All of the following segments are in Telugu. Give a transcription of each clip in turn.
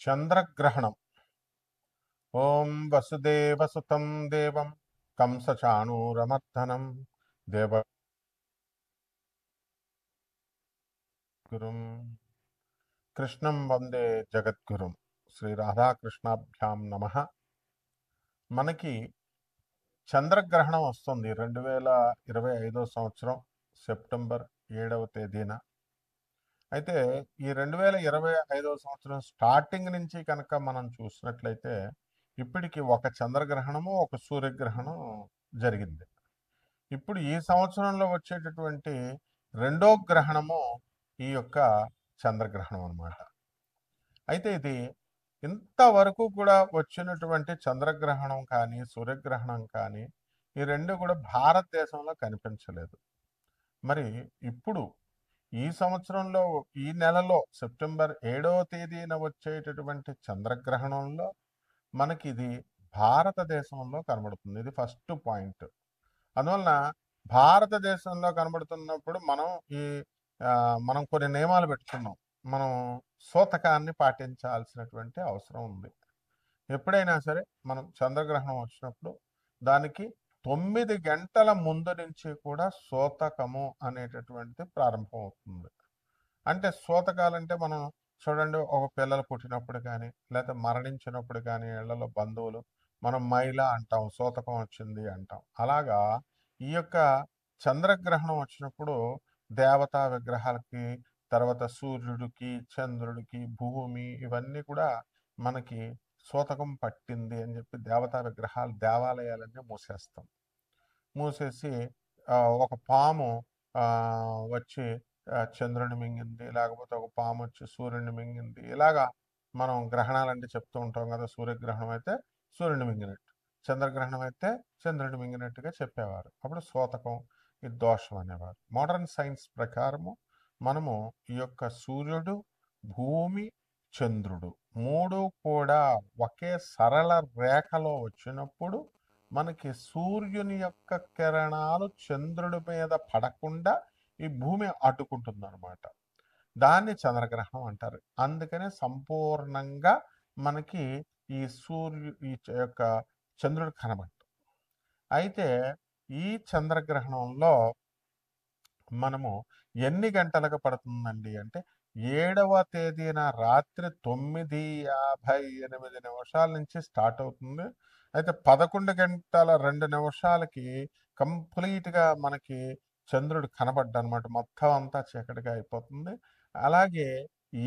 చంద్రగ్రహణం. ఓం వసుదేవసుతం దేవం కంసచాణూరమర్దనం దేవగురుం కృష్ణం వందే జగద్గురుం. శ్రీ రాధాకృష్ణాభ్యాం నమః. మనకి చంద్రగ్రహణం వస్తుంది 2025 సంవత్సరం సెప్టెంబర్ 7వ తేదీన. అయితే ఈ 2025 సంవత్సరం స్టార్టింగ్ నుంచి కనుక మనం చూసినట్లయితే ఇప్పటికి ఒక చంద్రగ్రహణము, ఒక సూర్యగ్రహణం జరిగింది. ఇప్పుడు ఈ సంవత్సరంలో వచ్చేటటువంటి రెండో గ్రహణము ఈ యొక్క చంద్రగ్రహణం అన్నమాట. అయితే ఇది ఇంతవరకు కూడా వచ్చినటువంటి చంద్రగ్రహణం కానీ సూర్యగ్రహణం కానీ ఈ రెండు కూడా భారతదేశంలో కనిపించలేదు. మరి ఇప్పుడు ఈ సంవత్సరంలో ఈ నెలలో సెప్టెంబర్ 7వ తేదీన వచ్చేటటువంటి చంద్రగ్రహణంలో మనకి ఇది భారతదేశంలో కనబడుతుంది. ఇది ఫస్ట్ పాయింట్. అందువలన భారతదేశంలో కనబడుతున్నప్పుడు మనం కొన్ని నియమాలు పెట్టుకున్నాం. మనం సూతకాన్ని పాటించాల్సినటువంటి అవసరం ఉంది. ఎప్పుడైనా సరే మనం చంద్రగ్రహణం వచ్చినప్పుడు దానికి 9 గంటల ముందు నుంచి కూడా సూతకము అనేటటువంటిది ప్రారంభం అవుతుంది. అంటే సూతకాలంటే మనం చూడండి, ఒక పిల్లలు పుట్టినప్పుడు కానీ లేకపోతే మరణించినప్పుడు కానీ ఇళ్లలో బంధువులు మనం మైల అంటాం, సూతకం వచ్చింది అంటాం. అలాగా ఈ యొక్క చంద్రగ్రహణం వచ్చినప్పుడు దేవతా విగ్రహాలకి, తర్వాత సూర్యుడికి, చంద్రుడికి, భూమి ఇవన్నీ కూడా మనకి సూతకం పట్టింది అని చెప్పి దేవతా విగ్రహాలు, దేవాలయాలన్నీ మూసేసి ఒక పాము వచ్చి చంద్రుని మింగింది, లేకపోతే ఒక పాము వచ్చి సూర్యుని మింగింది. ఇలాగా మనం గ్రహణాలంటే చెప్తూ ఉంటాం కదా. సూర్యగ్రహణం అయితే సూర్యుని మింగినట్టు, చంద్రగ్రహణం అయితే చంద్రుని మింగినట్టుగా చెప్పేవారు. అప్పుడు సూతకం, ఇది దోషం అనేవారు. మోడర్న్ సైన్స్ ప్రకారము మనము ఈ యొక్క సూర్యుడు, భూమి, చంద్రుడు మూడు కూడా ఒకే సరళ రేఖలో వచ్చినప్పుడు మనకి సూర్యుని యొక్క కిరణాలు చంద్రుడి మీద పడకుండా ఈ భూమి అడ్డుకుంటుంది అనమాట. దాన్ని చంద్రగ్రహణం అంటారు. అందుకనే సంపూర్ణంగా మనకి ఈ యొక్క చంద్రుడు కనబడదు. అయితే ఈ చంద్రగ్రహణంలో మనము ఎన్ని గంటలకు పడుతుందండి అంటే 7వ తేదీన రాత్రి 9:58 నుంచి స్టార్ట్ అవుతుంది. అయితే 11 గంటల 2 నిమిషాలకి కంప్లీట్గా మనకి చంద్రుడు కనబడ్డనమాట. మొత్తం అంతా చీకటిగా అయిపోతుంది. అలాగే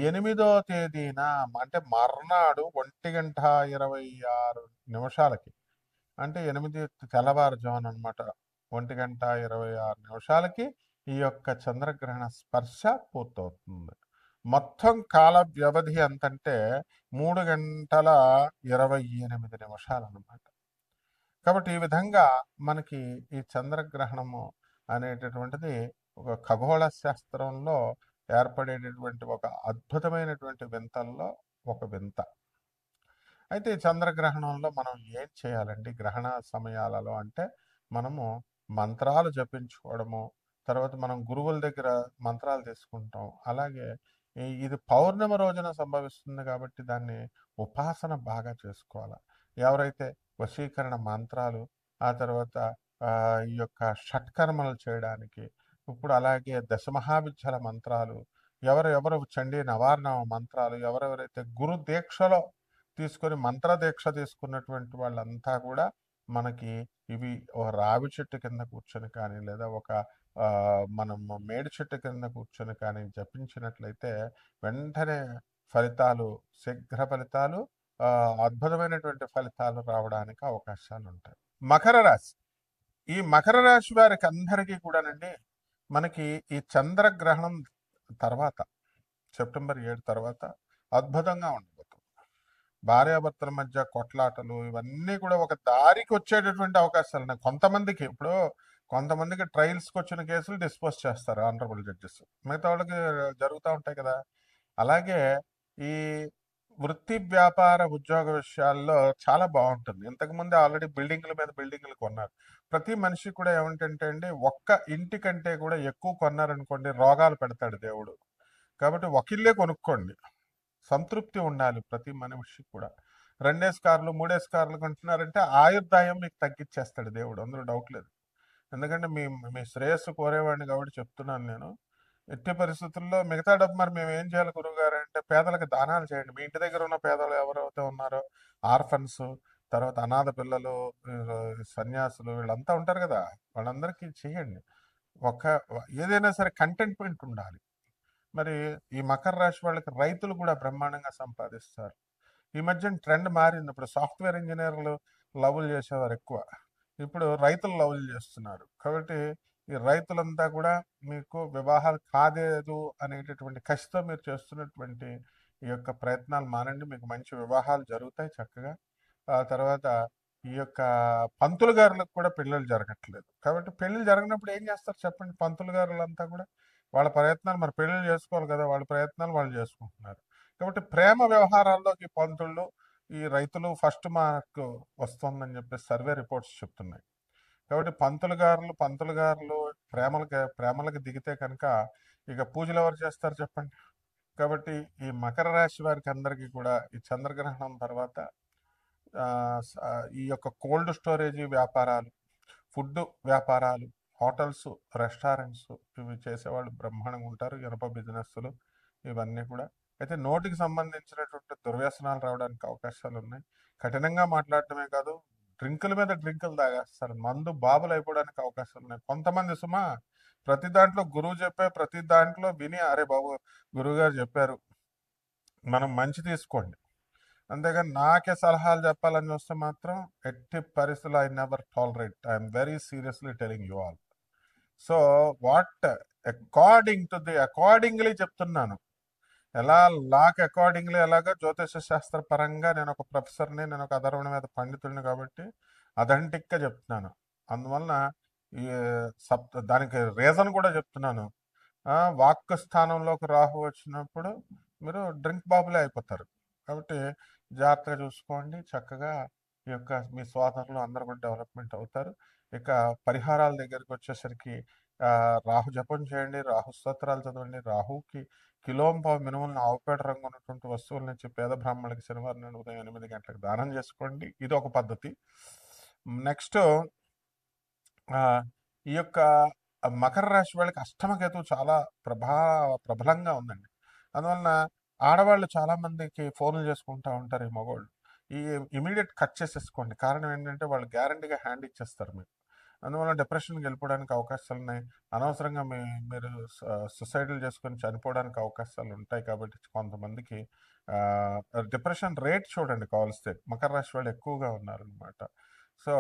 8వ తేదీన అంటే మర్నాడు 1:26 అంటే 8 తెల్లవారుజామున అనమాట. 1:26 ఈ యొక్క చంద్రగ్రహణ స్పర్శ పూర్తవుతుంది. మొత్తం కాల వ్యవధి ఎంతంటే 3:28 అనమాట. కాబట్టి ఈ విధంగా మనకి ఈ చంద్రగ్రహణము అనేటటువంటిది ఒక ఖగోళ శాస్త్రంలో ఏర్పడేటటువంటి ఒక అద్భుతమైనటువంటి వింతల్లో ఒక వింత. అయితే చంద్రగ్రహణంలో మనం ఏం చేయాలండి గ్రహణ సమయాలలో అంటే మనము మంత్రాలు జపించుకోవడము, తర్వాత మనం గురువుల దగ్గర మంత్రాలు తీసుకుంటాం. అలాగే ఇది పౌర్ణమి రోజున సంభవిస్తుంది కాబట్టి దాన్ని ఉపాసన బాగా చేసుకోవాలి. ఎవరైతే వశీకరణ మంత్రాలు, ఆ తర్వాత ఈ యొక్క షట్కర్మలు చేయడానికి, ఇప్పుడు అలాగే దశమహావిద్యల మంత్రాలు, ఎవరెవరు చండీ నవార్ణ మంత్రాలు, ఎవరెవరైతే గురు దీక్షలో తీసుకొని మంత్రదీక్ష తీసుకున్నటువంటి వాళ్ళంతా కూడా మనకి ఇవి ఒక రావి చెట్టు కింద కూర్చొని కానీ లేదా ఒక మనం మేడి చెట్టు కింద కూర్చొని కానీ జపించినట్లయితే వెంటనే ఫలితాలు, శీఘ్ర ఫలితాలు, అద్భుతమైనటువంటి ఫలితాలు రావడానికి అవకాశాలు ఉంటాయి. మకర రాశి. ఈ మకర రాశి వారికి అందరికీ కూడానండి మనకి ఈ చంద్రగ్రహణం తర్వాత సెప్టెంబర్ 7 తర్వాత అద్భుతంగా ఉండబోతుంది. భార్యాభర్తల మధ్య కొట్లాటలు ఇవన్నీ కూడా ఒక దారికి వచ్చేటటువంటి అవకాశాలు ఉన్నాయి. కొంతమందికి ట్రయల్స్కి వచ్చిన కేసులు డిస్పోజ్ చేస్తారు ఆనరబుల్ జడ్జెస్, మిగతా వాళ్ళకి జరుగుతూ ఉంటాయి కదా. అలాగే ఈ వృత్తి, వ్యాపార, ఉద్యోగ విషయాల్లో చాలా బాగుంటుంది. ఇంతకుముందు ఆల్రెడీ బిల్డింగ్ల మీద బిల్డింగ్లు కొన్నారు. ప్రతి మనిషి కూడా ఏమిటంటే అండి, ఒక్క ఇంటి కంటే కూడా ఎక్కువ కొన్నారనుకోండి రోగాలు పెడతాడు దేవుడు. కాబట్టి ఒక ఇల్లే కొనుక్కోండి. సంతృప్తి ఉండాలి ప్రతి మనిషికి కూడా. 2 కార్లు 3 కార్లు కొంటున్నారంటే ఆయుర్దాయం మీకు తగ్గించేస్తాడు దేవుడు, అందులో డౌట్ లేదు. ఎందుకంటే మీ మీ శ్రేయస్సు కోరేవాడిని కాబట్టి చెప్తున్నాను నేను. ఎట్టి పరిస్థితుల్లో మిగతా డబ్బు మరి మేము ఏం చేయాలి గురువుగారు అంటే, పేదలకు దానాలు చేయండి. మీ ఇంటి దగ్గర ఉన్న పేదలు ఎవరైతే ఉన్నారో, ఆర్ఫన్స్, తర్వాత అనాథ పిల్లలు, సన్యాసులు, వీళ్ళంతా ఉంటారు కదా, వాళ్ళందరికీ చేయండి. ఒక ఏదైనా సరే కంటెంట్మెంట్ ఉండాలి. మరి ఈ మకర రాశి వాళ్ళకి రైతులు కూడా బ్రహ్మాండంగా సంపాదిస్తారు. ఈ మధ్యన ట్రెండ్ మారింది. ఇప్పుడు సాఫ్ట్వేర్ ఇంజనీర్లు లవ్లు చేసేవారు ఎక్కువ, ఇప్పుడు రైతులు లవ్లు చేస్తున్నారు. కాబట్టి ఈ రైతులంతా కూడా మీకు వివాహాలు కాదేదు అనేటటువంటి కసితో మీరు చేస్తున్నటువంటి ఈ యొక్క ప్రయత్నాలు మానండి. మీకు మంచి వివాహాలు జరుగుతాయి చక్కగా. ఆ తర్వాత ఈ యొక్క పంతులు గారులకు కూడా పెళ్ళిళ్ళు జరగట్లేదు. కాబట్టి పెళ్ళిళ్ళు జరగనప్పుడు ఏం చేస్తారు చెప్పండి? పంతులు గారులంతా కూడా వాళ్ళ ప్రయత్నాలు, మరి పెళ్ళిళ్ళు చేసుకోవాలి కదా, వాళ్ళ ప్రయత్నాలు వాళ్ళు చేసుకుంటున్నారు. కాబట్టి ప్రేమ వ్యవహారాల్లోకి పంతుళ్ళు, ఈ రైతులు ఫస్ట్ మార్క్ వస్తుందని చెప్పేసి సర్వే రిపోర్ట్స్ చెప్తున్నాయి. కాబట్టి పంతులు గారులు ప్రేమలకి దిగితే కనుక ఇక పూజలు ఎవరు చేస్తారు చెప్పండి? కాబట్టి ఈ మకర రాశి వారికి అందరికీ కూడా ఈ చంద్రగ్రహణం తర్వాత ఈ యొక్క కోల్డ్ స్టోరేజ్ వ్యాపారాలు, ఫుడ్ వ్యాపారాలు, హోటల్స్, రెస్టారెంట్స్, ఇవి చేసేవాళ్ళు బ్రహ్మాండంగా ఉంటారు. ఇనప బిజినెస్లు ఇవన్నీ కూడా. అయితే నోటికి సంబంధించినటువంటి దుర్వ్యసనాలు రావడానికి అవకాశాలు ఉన్నాయి. కఠినంగా మాట్లాడటమే కాదు, డ్రింకుల మీద డ్రింకులు తాగేస్తారు. మందు బాబులు అయిపోవడానికి అవకాశాలు ఉన్నాయి. కొంతమంది సుమా ప్రతి దాంట్లో గురువు చెప్పే ప్రతి దాంట్లో విని, అరే బాబు గురువుగారు చెప్పారు, మనం మంచి తీసుకోండి, అంతేగాని నాకే సలహాలు చెప్పాలని చూస్తే మాత్రం ఎట్టి పరిస్థితులు I never tolerate. I'm very seriously telling you all. So what accordingly చెప్తున్నాను. ఎలా లాక్ అకార్డింగ్లీ, ఎలాగా జ్యోతిష శాస్త్ర పరంగా నేను ఒక ప్రొఫెసర్ని, నేను ఒక అధర్వణ మీద పండితుడిని కాబట్టి అథెంటిక్గా చెప్తున్నాను. అందువలన ఈ దానికి రీజన్ కూడా చెప్తున్నాను. వాక్ స్థానంలోకి రాహు వచ్చినప్పుడు మీరు డ్రింక్ బాబులే అయిపోతారు. కాబట్టి జాగ్రత్తగా చూసుకోండి. చక్కగా ఈ యొక్క మీ సోదరులు అందరూ కూడా డెవలప్మెంట్ అవుతారు. ఇక పరిహారాల దగ్గరికి వచ్చేసరికి రాహు జపం చేయండి, రాహు స్తోత్రాలు చదవండి. రాహుకి కిలోంపావు మినుములను ఆవుపేట రంగు ఉన్నటువంటి వస్తువుల నుంచి పేద బ్రాహ్మణులకి శనివారం నాడు ఉదయం 8 గంటలకు దానం చేసుకోండి. ఇది ఒక పద్ధతి. నెక్స్ట్ ఈ యొక్క మకర రాశి వాళ్ళకి అష్టమకేతు చాలా ప్రబలంగా ఉందండి. అందువలన ఆడవాళ్ళు చాలా మందికి ఫోన్లు చేసుకుంటూ ఉంటారు. ఈ మగవాళ్ళు ఈ ఇమీడియట్ కట్ చేసేసుకోండి. కారణం ఏంటంటే వాళ్ళు గ్యారంటీగా హ్యాండ్ ఇచ్చేస్తారు మీకు. అందువల్ల డిప్రెషన్కి వెళ్ళిపోవడానికి అవకాశాలు ఉన్నాయి. అనవసరంగా మీరు సుసైడ్లు చేసుకొని చనిపోవడానికి అవకాశాలు ఉంటాయి. కాబట్టి కొంతమందికి డిప్రెషన్ రేట్ చూడండి కావలిస్తే, మకర రాశి వాళ్ళు ఎక్కువగా ఉన్నారనమాట. సో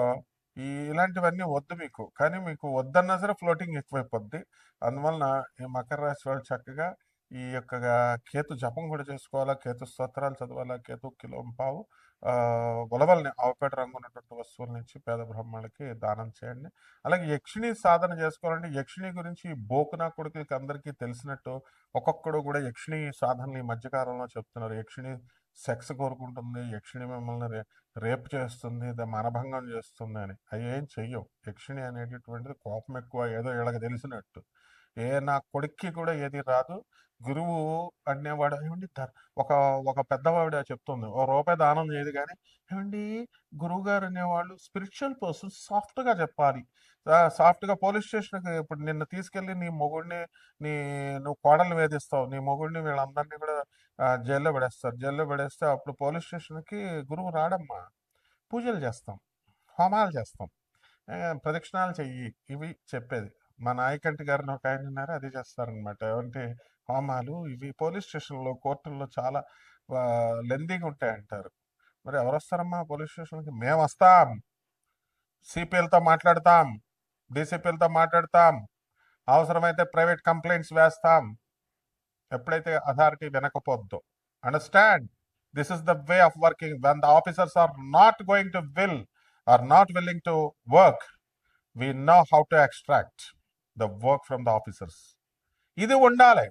ఇలాంటివన్నీ వద్దు మీకు. కానీ మీకు వద్దన్నా సరే ఫ్లోటింగ్ ఎక్కువైపోద్ది. అందువలన ఈ మకర రాశి వాళ్ళు చక్కగా ఈ యొక్క కేతు జపం కూడా చేసుకోవాలా, కేతు స్తోత్రాలు చదవాలా, కేతు కిలోంపావు ఉలవల్ని ఆవుపేట రంగు ఉన్నటువంటి వస్తువుల నుంచి పేద బ్రాహ్మణులకి దానం చేయండి. అలాగే యక్షిణి సాధన చేసుకోవాలంటే యక్షిణి గురించి బోకునా కొడుకులకి అందరికీ తెలిసినట్టు ఒక్కొక్కడు కూడా యక్షిణి సాధనలు ఈ మధ్యకాలంలో చెప్తున్నారు. యక్షిణి సెక్స్ కోరుకుంటుంది, యక్షిణి మిమ్మల్ని రేపు చేస్తుంది, మనభంగం చేస్తుంది అని. అవి ఏం చెయ్యవు. యక్షిణి అనేటటువంటిది కోపం ఎక్కువ, ఏదో వీళ్ళకి తెలిసినట్టు. నా కొడుక్కి కూడా ఏది రాదు. గురువు అనేవాడు ఏమండి, ఒక ఒక పెద్దవావిడ చెప్తుంది, ₹1 దానం చేయదు కానీ, ఏమండి గురువు గారు అనేవాళ్ళు స్పిరిచువల్ పర్సన్ సాఫ్ట్గా చెప్పాలి. సాఫ్ట్గా పోలీస్ స్టేషన్కి ఇప్పుడు నిన్ను తీసుకెళ్ళి నీ మొగుడిని, నువ్వు కోడలు వేధిస్తావు, నీ మొగుడిని వీళ్ళందరినీ కూడా జైల్లో పెడేస్తారు. జైల్లో పెడేస్తే అప్పుడు పోలీస్ స్టేషన్కి గురువు రాడమ్మా. పూజలు చేస్తాం, హోమాలు చేస్తాం, ప్రదక్షిణాలు చెయ్యి, ఇవి చెప్పేది. మా నాయకంటి గారిని ఒక ఆయన ఉన్నారు, అది చేస్తారనమాట. ఏమంటే హోమాలు ఇవి పోలీస్ స్టేషన్లో, కోర్టుల్లో చాలా లెందీగా ఉంటాయి అంటారు. మరి ఎవరు వస్తారమ్మా పోలీస్ స్టేషన్కి? మేము వస్తాం, సిపిఎల్తో మాట్లాడతాం, డీసీపీలతో మాట్లాడతాం, అవసరమైతే ప్రైవేట్ కంప్లైంట్స్ వేస్తాం, ఎప్పుడైతే అథారిటీ వినకపోద్దో. Understand, this is the way of working. When the officers are not going to will, are not willing to work, we know how to extract the work from the officers. ఇది ఉండాలి.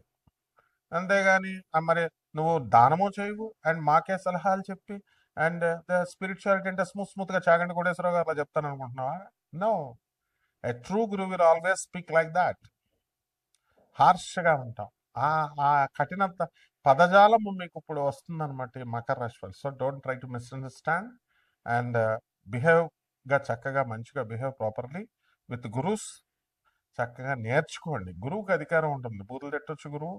అంతేగాని మరి నువ్వు దానము చేయవు అండ్ మాకే సలహాలు చెప్పి అండ్ ద స్పిరిచువాలిటీ అంటే స్మూత్గా చాగండి కోటేశ్వరరావు గారు అలా చెప్తాను అనుకుంటున్నావా? No, a true guru will always speak like that. హార్ష్గా ఉంటాం. ఆ కఠినత పదజాలం మీకు ఇప్పుడు వస్తుందన్నమాట ఈ మకర రాశి వాళ్ళు. So don't try to misunderstand and బిహేవ్గా చక్కగా మంచిగా బిహేవ్ ప్రాపర్లీ విత్ గురూస్. చక్కగా నేర్చుకోండి. గురువుకి అధికారం ఉంటుంది. బూతులు తిట్టొచ్చు గురువు,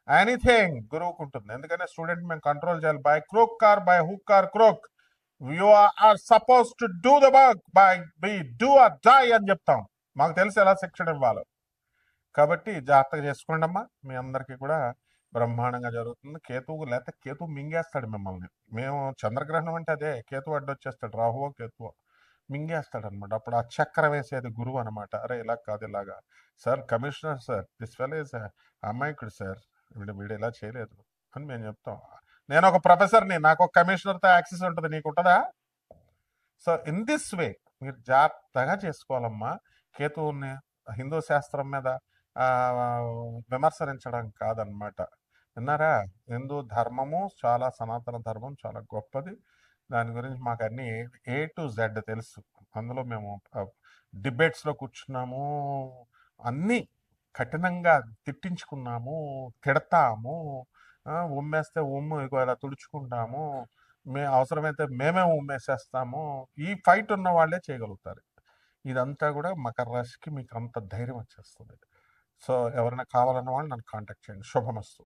ఎనీథింగ్ గురువుకు ఉంటుంది. ఎందుకంటే స్టూడెంట్ మేము కంట్రోల్ చేయాలి. By crook or by hook or crook you are suppose to do the work by be do or die అని చెప్తాం. మాకు తెలిసి ఎలా శిక్షణ ఇవ్వాలో. కాబట్టి జాగ్రత్తగా చేసుకోండి అమ్మా. మీ అందరికీ కూడా బ్రహ్మాండంగా జరుగుతుంది. కేతువు లేకపోతే కేతువు మింగేస్తాడు మిమ్మల్ని. మేము చంద్రగ్రహణం అంటే అదే, కేతువు అడ్డొచ్చేస్తాడు, రాహువో కేతువో మింగేస్తాడు అనమాట. అప్పుడు ఆ చక్ర వేసేది గురువు అనమాట. అరే ఇలా కాదు ఇలాగా sir, commissioner sir, this fellow is అమాయకుడు సార్, వీడు ఇలా చేయలేదు అని మేము చెప్తాం. నేను ఒక ప్రొఫెసర్ని, నాకు ఒక కమిషనర్తో యాక్సెస్ ఉంటుంది, నీకు ఉంటుందా? సో ఇన్ దిస్ వే మీరు జాగ్రత్తగా చేసుకోవాలమ్మా. కేతువుని హిందూ శాస్త్రం మీద విమర్శించడం కాదనమాట. విన్నారా? హిందూ ధర్మము చాలా, సనాతన ధర్మం చాలా గొప్పది. దాని గురించి మాకు అన్ని ఏ టు జెడ్ తెలుసు. అందులో మేము డిబేట్స్లో కూర్చున్నాము, అన్నీ కఠినంగా తిట్టించుకున్నాము, తిడతాము, ఉమ్మేస్తే ఉమ్ము ఇగో ఇలా తుడుచుకుంటాము, అవసరమైతే మేమే ఉమ్మేసేస్తాము. ఈ ఫైట్ ఉన్న వాళ్ళే చేయగలుగుతారు. ఇదంతా కూడా మకర రాశికి మీకు అంత ధైర్యం వచ్చేస్తుంది. సో ఎవరైనా కావాలన్న వాళ్ళు నన్ను కాంటాక్ట్ చేయండి. శుభమస్తు.